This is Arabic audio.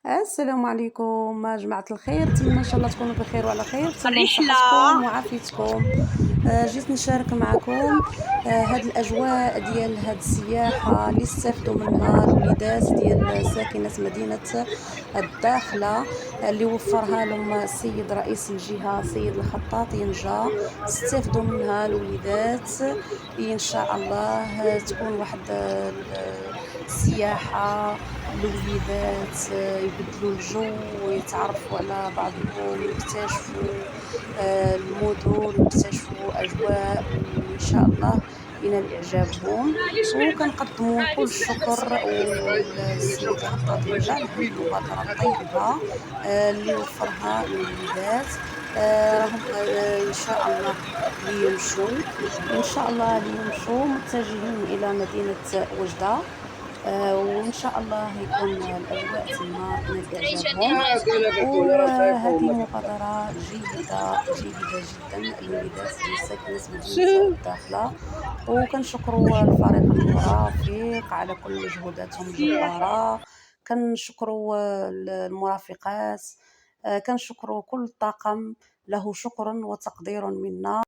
السلام عليكم جماعة الخير، نتمنى إن شاء الله تكونوا بخير وعلى خير، تهلا الرحلة. بصحتكم وعافيتكم. جيت نشارك معكم هاد الأجواء ديال هاد السياحة اللي استفدوا منها الوليدات ديال ساكنة مدينة الداخلة، اللي وفرها لهم السيد رئيس الجهة السيد الخطاط ينجا. استفدوا منها الوليدات، إن شاء الله تكون واحد السياحة. الوليدات يبدلوا الجو ويتعرفوا على بعضهم، يكتشفوا المدن، يكتشفوا أجواء، وإن شاء الله ينال إعجابهم. وكنقدموا كل الشكر والسيد الخطاط ينجا على هذه المبادرة الطيبة اللي وفرها للوليدات. راهم إن شاء الله ليمشوا، إن شاء الله ليمشوا متجهين إلى مدينة وجدة. وإن شاء الله يكون الأجواء تما تنال إعجابهم. وهذه مبادرة جيدة جيدة جدا. الوليدات ديال ساكنة مدينة الداخلة، وكنشكروا الفريق المرافق على كل مجهوداتهم الجبارة. كنشكروا المرافقات، كنشكروا كل الطاقم، له شكر وتقدير منا.